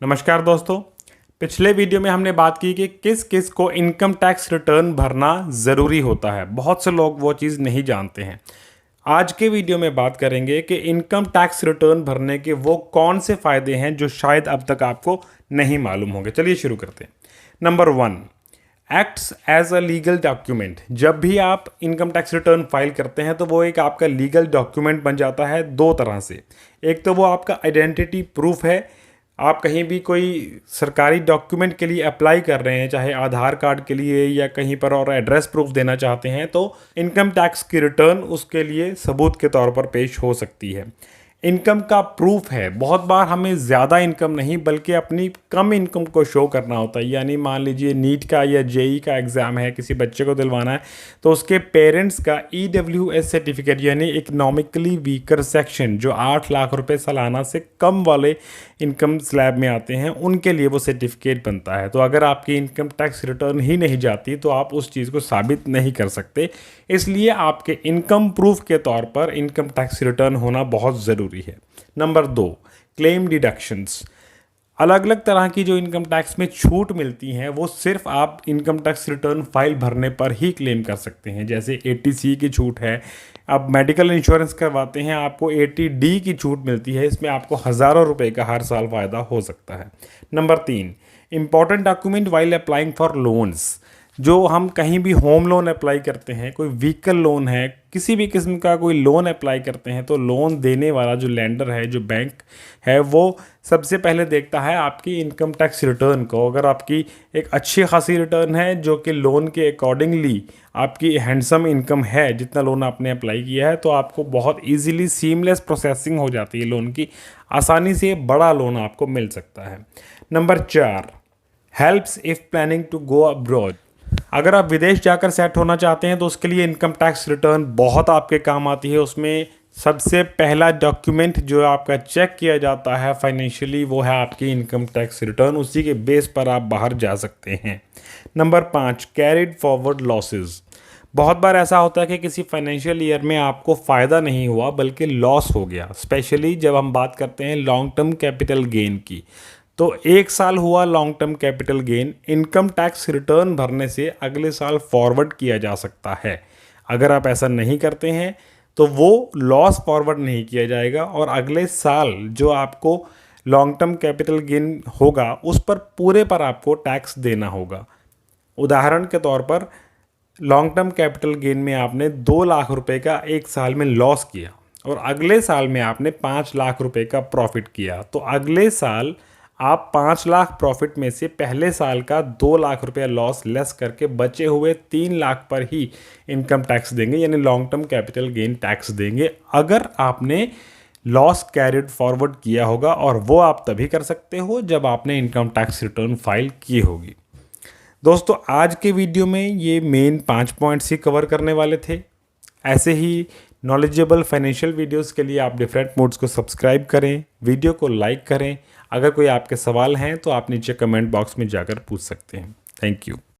नमस्कार दोस्तों। पिछले वीडियो में हमने बात की कि किस किस को इनकम टैक्स रिटर्न भरना ज़रूरी होता है। बहुत से लोग वो चीज़ नहीं जानते हैं। आज के वीडियो में बात करेंगे कि इनकम टैक्स रिटर्न भरने के वो कौन से फ़ायदे हैं जो शायद अब तक आपको नहीं मालूम होंगे। चलिए शुरू करते हैं। Number 1, acts as a legal document. जब भी आप इनकम टैक्स रिटर्न फाइल करते हैं तो वो एक आपका लीगल डॉक्यूमेंट बन जाता है दो तरह से। एक तो वो आपका आइडेंटिटी प्रूफ है। आप कहीं भी कोई सरकारी डॉक्यूमेंट के लिए अप्लाई कर रहे हैं, चाहे आधार कार्ड के लिए या कहीं पर और एड्रेस प्रूफ देना चाहते हैं, तो इनकम टैक्स की रिटर्न उसके लिए सबूत के तौर पर पेश हो सकती है। इनकम का प्रूफ है। बहुत बार हमें ज़्यादा इनकम नहीं बल्कि अपनी कम इनकम को शो करना होता है। यानी मान लीजिए नीट का या जेई का एग्ज़ाम है, किसी बच्चे को दिलवाना है, तो उसके पेरेंट्स का EWS सर्टिफिकेट यानी इकोनॉमिकली वीकर सेक्शन, जो 8 लाख रुपए सालाना से कम वाले इनकम स्लैब में आते हैं, उनके लिए वो सर्टिफिकेट बनता है। तो अगर आपकी इनकम टैक्स रिटर्न ही नहीं जाती तो आप उस चीज़ को साबित नहीं कर सकते। इसलिए आपके इनकम प्रूफ के तौर पर इनकम टैक्स रिटर्न होना बहुत ज़रूरी है। Number 2, claim deductions. अलग अलग तरह की जो इनकम टैक्स में छूट मिलती हैं वो सिर्फ आप इनकम टैक्स रिटर्न फाइल भरने पर ही क्लेम कर सकते हैं। जैसे 80C की छूट है। आप मेडिकल इंश्योरेंस करवाते हैं, आपको 80D की छूट मिलती है। इसमें आपको हज़ारों रुपए का हर साल फ़ायदा हो सकता है। Number 3, important document while applying for loans. जो हम कहीं भी होम लोन अप्लाई करते हैं, कोई व्हीकल लोन है, किसी भी किस्म का कोई लोन अप्लाई करते हैं, तो लोन देने वाला जो लेंडर है, जो बैंक है, वो सबसे पहले देखता है आपकी इनकम टैक्स रिटर्न को। अगर आपकी एक अच्छी खासी रिटर्न है जो कि लोन के अकॉर्डिंगली आपकी हैंडसम इनकम है, जितना लोन आपने अप्लाई किया है, तो आपको बहुत ईजीली सीमलेस प्रोसेसिंग हो जाती है लोन की। आसानी से बड़ा लोन आपको मिल सकता है। Number 4, helps if planning to go abroad. अगर आप विदेश जाकर सेट होना चाहते हैं तो उसके लिए इनकम टैक्स रिटर्न बहुत आपके काम आती है। उसमें सबसे पहला डॉक्यूमेंट जो आपका चेक किया जाता है फाइनेंशियली, वो है आपकी इनकम टैक्स रिटर्न। उसी के बेस पर आप बाहर जा सकते हैं। Number 5, carried forward losses. बहुत बार ऐसा होता है कि किसी फाइनेंशियल ईयर में आपको फ़ायदा नहीं हुआ बल्कि लॉस हो गया। स्पेशली जब हम बात करते हैं लॉन्ग टर्म कैपिटल गेन की, तो एक साल हुआ long term capital gain, income tax return भरने से अगले साल फॉरवर्ड किया जा सकता है। अगर आप ऐसा नहीं करते हैं तो वो लॉस फॉरवर्ड नहीं किया जाएगा और अगले साल जो आपको लॉन्ग टर्म कैपिटल गेन होगा उस पर पूरे पर आपको टैक्स देना होगा। उदाहरण के तौर पर लॉन्ग टर्म कैपिटल गेन में आपने 2 लाख रुपए का एक साल में लॉस किया और अगले साल में आपने 5 लाख रुपए का प्रॉफिट किया, तो अगले साल आप 5 लाख प्रॉफिट में से पहले साल का 2 लाख रुपया लॉस लेस करके बचे हुए 3 लाख पर ही इनकम टैक्स देंगे, यानी long term capital gain tax देंगे अगर आपने लॉस कैरिड फॉरवर्ड किया होगा। और वो आप तभी कर सकते हो जब आपने इनकम टैक्स रिटर्न फाइल की होगी। दोस्तों, आज के वीडियो में ये मेन 5 पॉइंट्स ही कवर करने वाले थे। ऐसे ही नॉलेजेबल फाइनेंशियल वीडियोस के लिए आप डिफरेंट मोड्स को सब्सक्राइब करें, वीडियो को लाइक करें। अगर कोई आपके सवाल हैं तो आप नीचे कमेंट बॉक्स में जाकर पूछ सकते हैं। Thank you.